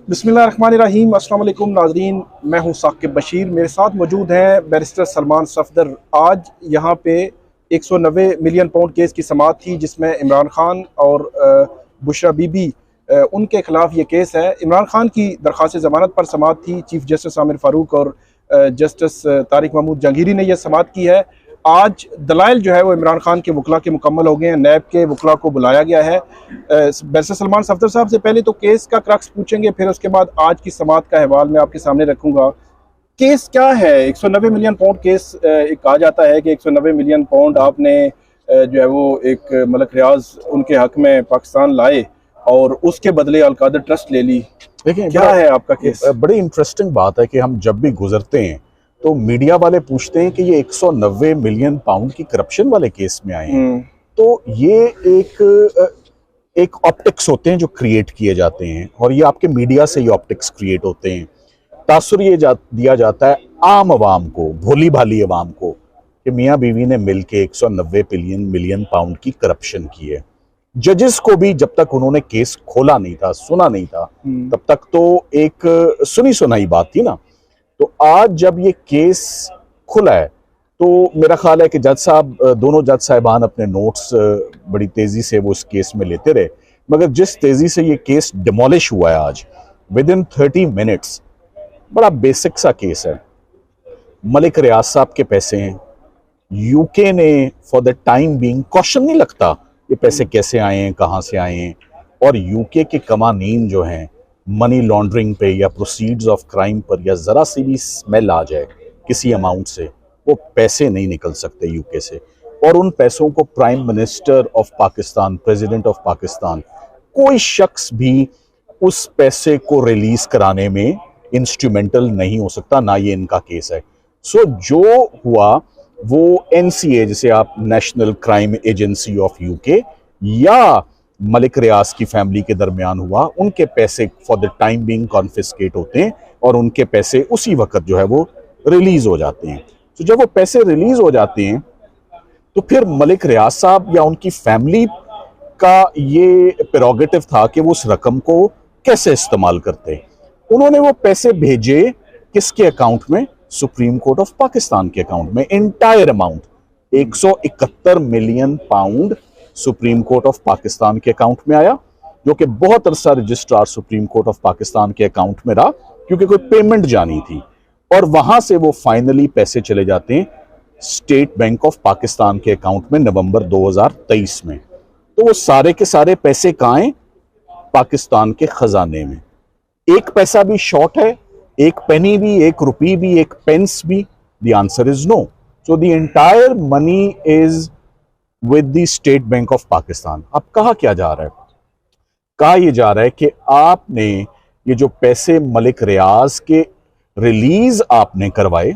बिस्मिल्लाहिर्रहमानिर्रहीम। अस्सलाम वालेकुम नाजरीन, मैं हूं साकिब बशीर। मेरे साथ मौजूद हैं बैरिस्टर सलमान सफदर। आज यहाँ पे 190 मिलियन पाउंड केस की समाअत थी जिसमें इमरान खान और बुशरा बीबी उनके खिलाफ ये केस है। इमरान खान की दरख्वास्त ज़मानत पर समाअत थी। चीफ जस्टिस आमिर फ़ारूक और जस्टिस तारिक महमूद जहांगीरी ने यह समाअत की है। आज दलाइल जो है वो इमरान खान के वकला के मुकम्मल हो गए हैं। नैब के वकला को बुलाया गया है। बैरिस्टर सलमान सफदर साहब से पहले तो केस का क्रक्स पूछेंगे, फिर उसके बाद आज की समाअत का अहवाल मैं आपके सामने रखूंगा। केस क्या है? 190 मिलियन पाउंड केस। एक कहा जाता है कि 190 मिलियन पाउंड आपने जो है वो एक मलक रियाज उनके हक में पाकिस्तान लाए और उसके बदले अलकादर ट्रस्ट ले ली। देखिए, क्या है आपका केस? बड़ी इंटरेस्टिंग बात है कि हम जब भी गुजरते हैं तो मीडिया वाले पूछते हैं कि ये 190 मिलियन पाउंड की करप्शन वाले केस में आए हैं। तो ये एक ऑप्टिक्स होते हैं जो क्रिएट किए जाते हैं, और ये आपके मीडिया से ये ऑप्टिक्स क्रिएट होते हैं। तासुर ये दिया जाता है आम आवाम को, भोली भाली आवाम को, कि मियाँ बीवी ने मिलके 190 मिलियन पाउंड की करप्शन की है। जजेस को भी जब तक उन्होंने केस खोला नहीं था, सुना नहीं था, तब तक तो एक सुनी सुनाई बात थी ना। तो आज जब ये केस खुला है तो मेरा ख्याल है कि जज साहब, दोनों जज साहिबान अपने नोट्स बड़ी तेजी से वो इस केस में लेते रहे, मगर जिस तेजी से ये केस डिमोलिश हुआ है आज विद इन 30 मिनट्स, बड़ा बेसिक सा केस है। मलिक रियाज साहब के पैसे हैं, यूके ने for the time being question नहीं लगता ये पैसे कैसे आए हैं, कहाँ से आए हैं, और यूके के कवानीन जो हैं मनी लॉन्ड्रिंग पे या प्रोसीड्स ऑफ क्राइम पर या जरा सी भी स्मेल आ जाए किसी अमाउंट से, वो पैसे नहीं निकल सकते यूके से। और उन पैसों को prime minister of Pakistan, president of Pakistan, कोई शख्स भी उस पैसे को रिलीज कराने में इंस्ट्रूमेंटल नहीं हो सकता, ना ये इनका केस है। सो जो हुआ वो एनसीए, जिसे आप national crime agency of UK, या मलिक रियाज की फैमिली के दरमियान हुआ, उनके पैसे for the time being confiscate होते हैं और उनके पैसे उसी वक्त जो है वो रिलीज हो जाते हैं। तो जब वो पैसे रिलीज हो जाते हैं तो फिर मलिक रियाज साहब या उनकी फैमिली का ये प्रेरोगेटिव था कि वो उस रकम को कैसे इस्तेमाल करते। उन्होंने वो पैसे भेजे किसके अकाउंट में? सुप्रीम कोर्ट ऑफ पाकिस्तान के अकाउंट में। Entire amount 171 million pound supreme court of Pakistan के अकाउंट में आया, जो कि बहुत अरसा registrar supreme court of Pakistan के अकाउंट में रहा, क्योंकि कोई पेमेंट जानी थी। और वहां से वो फाइनली पैसे चले जाते हैं स्टेट बैंक ऑफ पाकिस्तान के अकाउंट में नवंबर 2023 में। तो वो सारे के सारे पैसे कहाँ हैं? पाकिस्तान के खजाने में। एक पैसा भी शॉर्ट है, एक पेनी भी, एक रुपी भी, एक पेंस भी? The answer is no. So the entire money is with the State Bank of Pakistan. अब कहा क्या जा रहा है? कहा यह जा रहा है कि आपने ये जो पैसे मलिक रियाज के रिलीज आपने करवाए,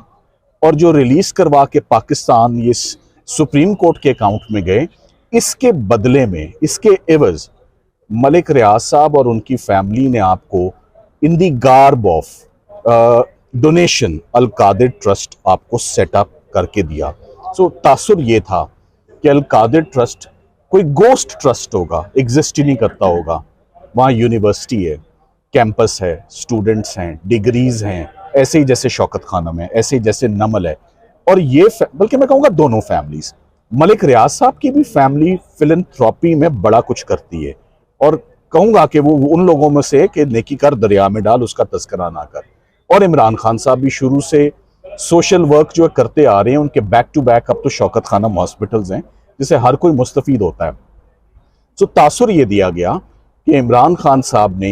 और जो रिलीज करवा के पाकिस्तान ये सुप्रीम कोर्ट के अकाउंट में गए, इसके बदले में, इसके एवज मलिक रियाज साहब और उनकी फैमिली ने आपको in the garb of donation Al-Qadir trust आपको सेटअप करके दिया। सो तासुर ये था कि अलकादिर ट्रस्ट कोई गोस्ट ट्रस्ट होगा, एग्जिस्ट ही नहीं करता होगा। वहाँ यूनिवर्सिटी है, कैंपस है, स्टूडेंट्स हैं, डिग्रीज हैं, ऐसे ही जैसे शौकत खानम है, ऐसे ही जैसे नमल है। और ये बल्कि मैं कहूँगा दोनों फैमिलीज, मलिक रियाज साहब की भी फैमिली फिलंथ्रॉपी में बड़ा कुछ करती है, और कहूँगा कि वो उन लोगों में से कि नेकी कर दरिया में डाल, उसका तस्करा ना कर। और इमरान खान साहब भी शुरू से सोशल वर्क जो करते आ रहे हैं, उनके बैक टू बैक अब तो शौकत खानम हॉस्पिटल्स हैं जिसे हर कोई मुस्तफीद होता है। तो तासुर ये दिया गया कि इमरान खान साहब ने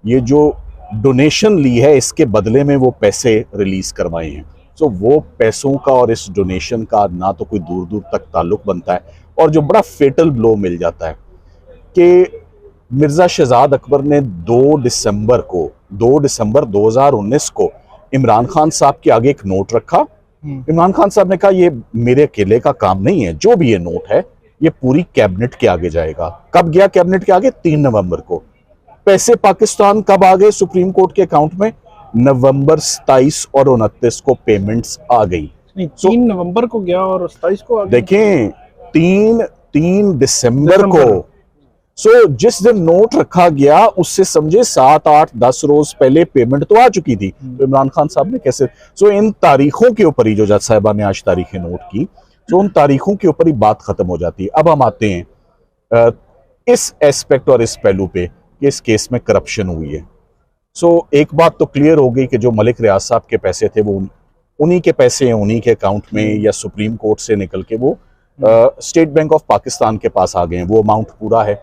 ये जो डोनेशन ली है, इसके बदले में वो पैसे रिलीज करवाए हैं। तो वो पैसों का और इस डोनेशन का ना तो कोई दूर दूर तक ताल्लुक बनता है, और जो बड़ा फेटल ब्लो मिल जाता है कि मिर्जा शहजाद अकबर ने 2 दिसंबर 2019 को इमरान खान साहब के आगे एक नोट रखा। इमरान खान साहब ने कहा ये मेरे अकेले का काम नहीं है, जो भी ये नोट है ये पूरी कैबिनेट के आगे जाएगा। कब गया कैबिनेट के आगे? 3 नवंबर को। पैसे पाकिस्तान कब आ गए सुप्रीम कोर्ट के अकाउंट में? नवंबर 27 और 29 को पेमेंट्स आ गई। 3 नवंबर को गया और 27 को आ गया। देखें, 3 दिसंबर को सो जिस दिन नोट रखा गया उससे समझे 7, 8, 10 रोज पहले पेमेंट तो आ चुकी थी। तो इमरान खान साहब ने कैसे, सो इन तारीखों के ऊपर ही, जो जज साहिबा ने आज तारीखें नोट की, तो उन तारीखों के ऊपर ही बात खत्म हो जाती है। अब हम आते हैं इस एस्पेक्ट और इस पहलू पे कि इस केस में करप्शन हुई है। सो एक बात तो क्लियर हो गई कि जो मलिक रियाज साहब के पैसे थे वो उन्हीं के पैसे हैं, उन्हीं के अकाउंट में, या सुप्रीम कोर्ट से निकल के वो स्टेट बैंक ऑफ पाकिस्तान के पास आ गए हैं, वो अमाउंट पूरा है।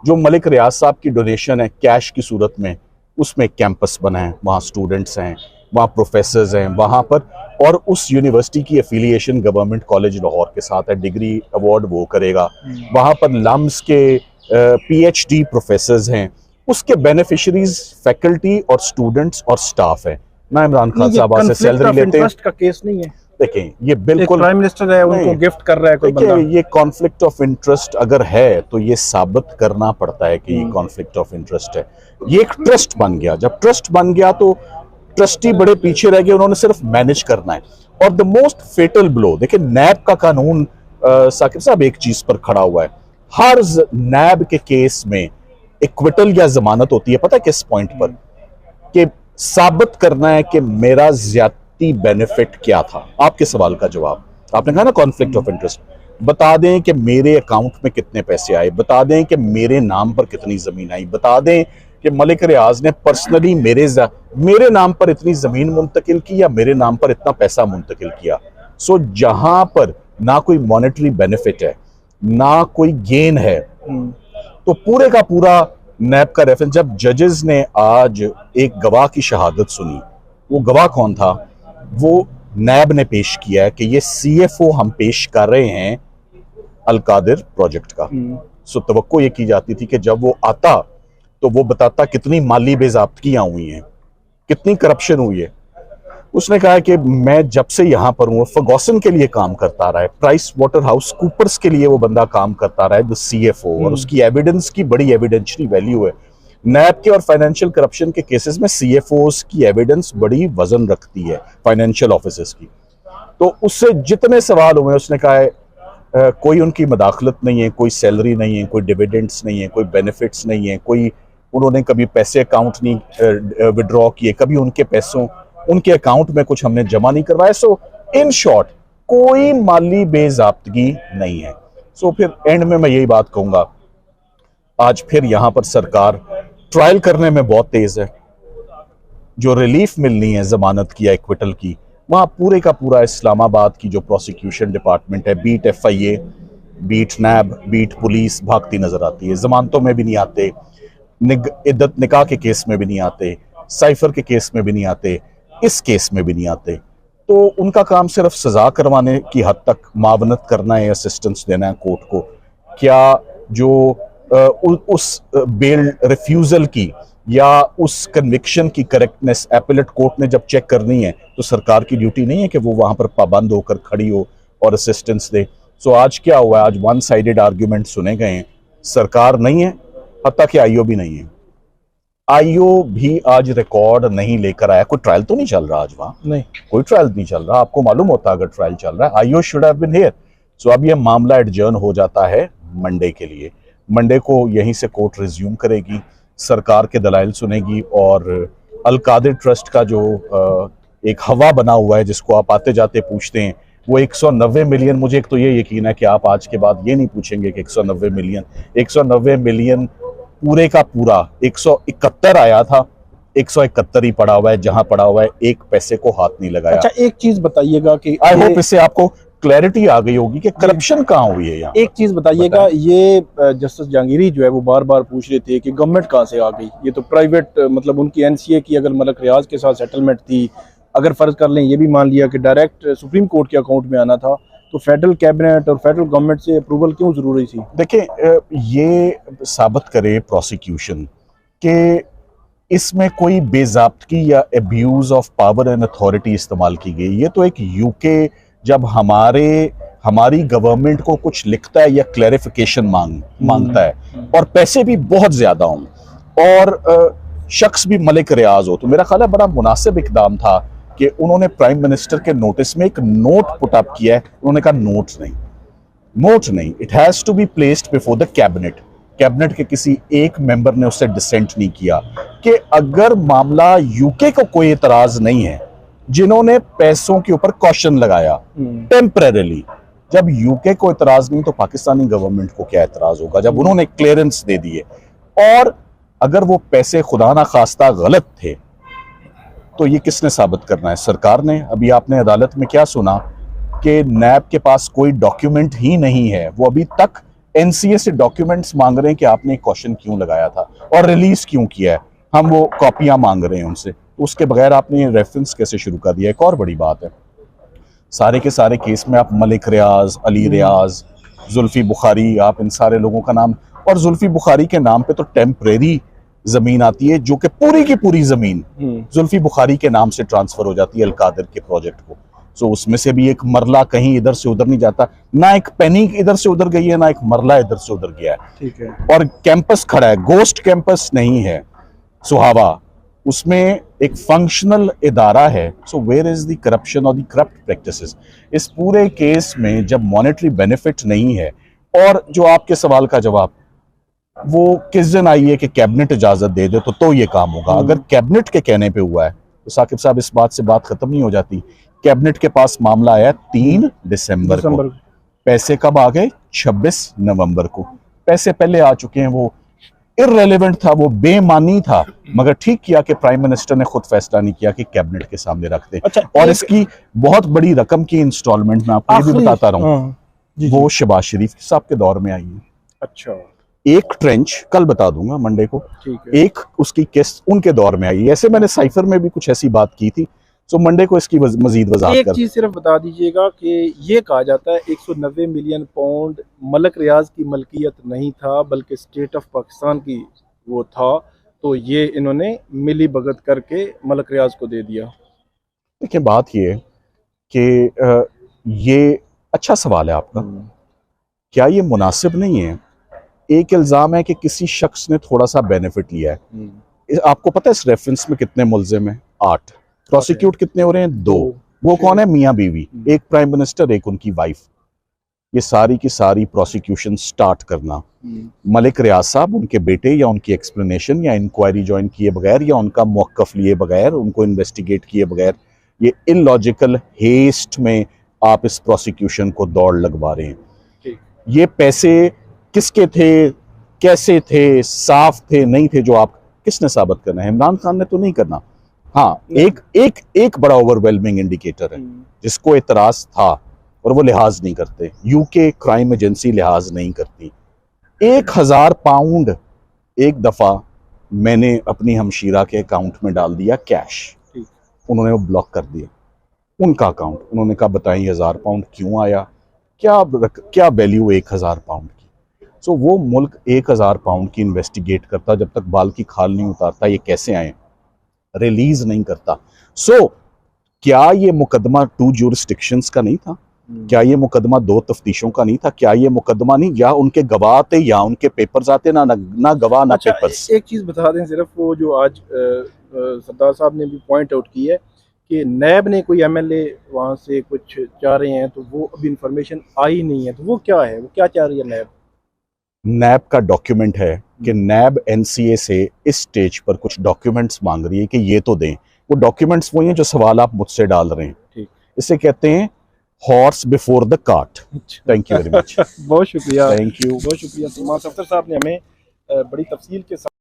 जो मलिक रियाज साहब की डोनेशन है कैश की सूरत में, उसमें कैंपस बना है, वहाँ स्टूडेंट्स हैं, वहाँ प्रोफेसर्स हैं वहाँ पर, और उस यूनिवर्सिटी की एफिलिएशन गवर्नमेंट कॉलेज लाहौर के साथ है, डिग्री अवार्ड वो करेगा, वहाँ पर लम्स के PhD प्रोफेसर्स हैं, उसके बेनिफिशरीज फैकल्टी और स्टूडेंट्स और स्टाफ है। ना इमरान खान साहब से सैलरी लेते हैं, का केस नहीं है। देखें ये बिल्कुल प्राइम मिनिस्टर है, उनको गिफ्ट कर रहा है कोई बंदा। ये कॉन्फ्लिक्ट ऑफ इंटरेस्ट अगर है तो ये साबित करना पड़ता है कि ये कॉन्फ्लिक्ट ऑफ इंटरेस्ट है। ये एक ट्रस्ट बन गया, जब ट्रस्ट बन गया तो ट्रस्टी बड़े पीछे रह गए, उन्होंने सिर्फ मैनेज करना है। और द मोस्ट फेटल ब्लो, देखिए नैब का कानून साकिब साहब एक चीज पर खड़ा हुआ है, हर नैब के केस में इक्विटल या जमानत होती है, पता है किस पॉइंट पर, कि साबित करना है कि मेरा ज्यादती बेनिफिट क्या था। आपके सवाल का जवाब, आपने कहा ना कॉन्फ्लिक्ट ऑफ इंटरेस्ट, बता दें कि मेरे अकाउंट में कितने पैसे आए, बता दें कि मेरे नाम पर कितनी जमीन आई, बता दें कि मलिक रियाज ने पर्सनली मेरे नाम पर इतनी जमीन मुंतकिल की या मेरे नाम पर इतना पैसा मुंतकिल किया। सो जहां पर ना कोई मॉनेटरी बेनिफिट है ना कोई गेन है, तो पूरे का पूरा नैब का रेफरेंस। जब जजेस ने आज एक गवाह की शहादत सुनी, वो गवाह कौन था, वो नैब ने पेश किया है कि ये CFO हम पेश कर रहे हैं अलकादिर प्रोजेक्ट का। सो तवक्को ये की जाती थी कि जब वो आता तो वो बताता कितनी माली बेज़ाब्तगियां हुई हैं, कितनी करप्शन हुई है। उसने कहा कि मैं जब से यहां पर हूं, फर्गूसन के लिए काम करता रहा है, प्राइस वाटर हाउस कूपर्स के लिए वो बंदा काम करता रहा है, द CFO, और उसकी एविडेंस की बड़ी एविडेंशियरी वैल्यू है। नैब के और फाइनेंशियल करप्शन के केसेस में CFOs की एविडेंस बड़ी वजन रखती है फाइनेंशियल ऑफिसर्स की। तो उससे जितने सवाल हुए उसने कहा है कोई उनकी मदाखलत नहीं है, कोई सैलरी नहीं है, कोई डिविडेंड्स नहीं है, कोई बेनिफिट्स नहीं है, कोई उन्होंने कभी पैसे अकाउंट नहीं विड्रॉ किए, कभी उनके पैसों उनके अकाउंट में कुछ हमने जमा नहीं करवाया। सो इन शॉर्ट कोई माली बेजाब्तगी नहीं है। सो फिर एंड में मैं यही बात कहूंगा, आज फिर यहां पर सरकार ट्रायल करने में बहुत तेज है। जो रिलीफ मिलनी है जमानत की या एक्विटल की, वहां पूरे का पूरा इस्लामाबाद की जो प्रोसिक्यूशन डिपार्टमेंट है, बीट FIA, बीट नैब, बीट पुलिस भागती नजर आती है। जमानतों में भी नहीं आते, इद्दत निकाह के केस में भी नहीं आते, साइफर के केस में भी नहीं आते, इस केस में भी नहीं आते। तो उनका काम सिर्फ सजा करवाने की हद तक मावनत करना है, असिस्टेंस देना है कोर्ट को। क्या जो उस बेल रिफ्यूजल की या उस कन्विक्शन की करेक्टनेस एपेलेट कोर्ट ने जब चेक करनी है, तो सरकार की ड्यूटी नहीं है कि वो वहां पर पाबंद होकर खड़ी हो और असिस्टेंस दे। सो आज क्या हुआ है, आज वन साइडेड आर्ग्यूमेंट सुने गए हैं, सरकार नहीं है, हत्ता कि IO भी नहीं है। IO भी आज रिकॉर्ड नहीं लेकर आया। कोई ट्रायल तो नहीं चल रहा आज, वहां नहीं कोई ट्रायल नहीं चल रहा। आपको मालूम होता अगर ट्रायल चल रहा है, IO should have been here. So अब ये मामला एडजर्न हो जाता है मंडे के लिए। मंडे को यहीं से कोर्ट रिज्यूम करेगी, सरकार के दलाइल सुनेगी, और अलकादिर ट्रस्ट का जो एक हवा बना हुआ है जिसको आप आते जाते पूछते हैं, वो 190 मिलियन, मुझे एक तो ये यकीन है कि आप आज के बाद ये नहीं पूछेंगे कि 190 मिलियन पूरे का पूरा 171 आया था, 171 ही पड़ा हुआ है, जहां पड़ा हुआ है एक पैसे को हाथ नहीं लगाया। अच्छा एक चीज बताइएगा कि आई होप इससे आपको क्लैरिटी आ गई होगी कि करप्शन कहाँ हुई है यहाँ। एक चीज बताइएगा, ये जस्टिस जहांगीरी जो है वो बार बार पूछ रहे थे कि गवर्नमेंट कहाँ से आ गई, ये तो प्राइवेट, मतलब उनकी NCA की अगर मलिक रियाज के साथ सेटलमेंट थी, अगर फर्ज कर लें ये भी मान लिया कि डायरेक्ट सुप्रीम कोर्ट के अकाउंट में आना था, तो फेडरल कैबिनेट और फेडरल गवर्नमेंट से अप्रूवल क्यों जरूरी थी? देखिए ये साबित करे प्रोसिक्यूशन कि इसमें कोई बेजाब्तगी या abuse of power and authority इस्तेमाल की गई। ये तो एक UK जब हमारी गवर्नमेंट को कुछ लिखता है या क्लैरिफिकेशन मांगता है, और पैसे भी बहुत ज्यादा हों और शख्स भी मलिक रियाज हो, तो मेरा ख्याल है बड़ा मुनासिब इकदाम था कि उन्होंने प्राइम मिनिस्टर के नोटिस में एक नोट पुट अप किया है। उन्होंने कहा नोट नहीं, it has to be placed before the cabinet. Cabinet के किसी एक मेंबर ने उससे डिसेंट नहीं किया कि अगर मामला यूके को कोई एतराज नहीं है, जिन्होंने पैसों के ऊपर क्वेश्चन लगाया टेम्परेरीली, जब यूके को एतराज नहीं तो पाकिस्तानी गवर्नमेंट को क्या एतराज होगा जब उन्होंने क्लियरेंस दे दिए। और अगर वो पैसे खुदा ना खास्ता गलत थे तो ये किसने साबित करना है? सरकार ने। अभी आपने अदालत में क्या सुना कि नैब के पास कोई डॉक्यूमेंट ही नहीं है, वो अभी तक एनसीए से डॉक्यूमेंट्स मांग रहे हैं कि आपने क्वेश्चन क्यों लगाया था और रिलीज क्यों किया है, हम वो कॉपियां मांग रहे हैं उनसे। उसके बगैर आपने ये रेफरेंस कैसे शुरू कर दिया? एक और बड़ी बात है, सारे के सारे केस में आप मलिक रियाज, अली रियाज, जुल्फी बुखारी, आप इन सारे लोगों का नाम, और जुल्फी बुखारी के नाम पे तो टेम्परेरी जमीन आती है जो कि पूरी की पूरी जमीन जुल्फी बुखारी के नाम से ट्रांसफर हो जाती है अलकादिर के प्रोजेक्ट को। सो उसमें से भी एक मरला कहीं इधर से उधर नहीं जाता, ना एक पेनी इधर से उधर गई है, ना एक मरला इधर से उधर गया है। ठीक है। और कैंपस खड़ा है, गोस्ट कैंपस नहीं है सुहावा, उसमें एक फंक्शनल इदारा है। So where is the corruption और द करप्ट प्रैक्टिसेस? इस पूरे केस में जब मॉनेटरी बेनिफिट नहीं है, और जो आपके सवाल का जवाब वो किस दिन आई है कि कैबिनेट इजाजत दे दे तो ये काम होगा। अगर कैबिनेट के कहने पे हुआ है तो साकिब साहब इस बात से बात खत्म नहीं हो जाती। कैबिनेट के पास मामला आया 3 दिसंबर को, पैसे कब आ गए? 26 नवंबर को। पैसे पहले आ चुके हैं, वो इररेलेवेंट था, वो बेमानी था, मगर ठीक किया कि प्राइम मिनिस्टर ने खुद फैसला नहीं किया कि कैबिनेट के सामने रख दे। अच्छा, और इसकी बहुत बड़ी रकम की इंस्टॉलमेंट में आपको ये भी बताता रहूं, वो शहबाज शरीफ साहब के दौर में आई है। अच्छा, एक ट्रेंच कल बता दूंगा मंडे को, एक उसकी किस्त उनके दौर में आई। ऐसे मैंने साइफर में भी कुछ ऐसी बात की थी, तो मंडे को इसकी मजीद वजाहत एक चीज सिर्फ बता दीजिएगा कि ये कहा जाता है 190 मिलियन पाउंड मलक रियाज की मलकियत नहीं था बल्कि स्टेट ऑफ पाकिस्तान की वो था, तो ये इन्होंने मिली भगत करके मलक रियाज को दे दिया। देखिए बात ये कि ये अच्छा सवाल है आपका, क्या ये मुनासिब नहीं है? एक इल्जाम है कि किसी शख्स ने थोड़ा सा बेनिफिट लिया है। आपको पता है इस रेफरेंस में कितने मुल्जिम हैं? 8। प्रोसिक्यूट कितने हो रहे हैं? 2। वो कौन है? मियां बीवी, एक प्राइम मिनिस्टर, एक उनकी वाइफ। ये सारी की सारी प्रोसिक्यूशन स्टार्ट करना मलिक रियाज साहब, उनके बेटे, या उनकी एक्सप्लेनेशन या इंक्वायरी ज्वाइन किए बगैर या उनका मौकफ लिए बगैर, उनको इन्वेस्टिगेट किए बगैर, ये इलॉजिकल हेस्ट में आप इस प्रोसिक्यूशन को दौड़ लगवा रहे हैं। ये पैसे किसके थे, कैसे थे, साफ थे, नहीं थे, जो आप किसने साबित करना है? इमरान खान ने तो नहीं करना। हाँ, एक बड़ा ओवरवेलमिंग इंडिकेटर है जिसको एतराज था और वो लिहाज नहीं करते। यूके क्राइम एजेंसी लिहाज नहीं करती। 1000 पाउंड एक दफा मैंने अपनी हमशीरा के अकाउंट में डाल दिया कैश, उन्होंने वो ब्लॉक कर दिया उनका अकाउंट। उन्होंने कहा बताइए 1000 पाउंड क्यों आया, क्या वैल्यू 1000 पाउंड की? सो वो मुल्क 1000 पाउंड की इन्वेस्टिगेट करता, जब तक बाल की खाल नहीं उतारता ये कैसे आए, रिलीज नहीं करता। सो क्या ये मुकदमा 2 ज्यूरिस्डिक्शंस का नहीं था? क्या ये मुकदमा 2 तफ्तीशों का नहीं था? क्या ये मुकदमा नहीं, या उनके गवाह थे या उनके पेपर्स आते, ना गवाह ना पेपर्स। एक चीज बता दें सिर्फ, वो जो आज सरदार साहब ने भी पॉइंट आउट की है कि नैब ने कोई एमएलए वहां से कुछ चाह रहे हैं, तो वो अभी इंफॉर्मेशन आई नहीं है, तो वो क्या है, वो क्या चाह रही है नैब का डॉक्यूमेंट है कि नैब एनसीए से इस स्टेज पर कुछ डॉक्यूमेंट्स मांग रही है कि ये तो दें। वो डॉक्यूमेंट्स वही हैं जो सवाल आप मुझसे डाल रहे हैं। इसे कहते हैं horse before the cart. Thank you very much. बहुत शुक्रिया, थैंक यू, बहुत शुक्रिया। सलमान सफ्दर साहब ने हमें बड़ी तफसील के साथ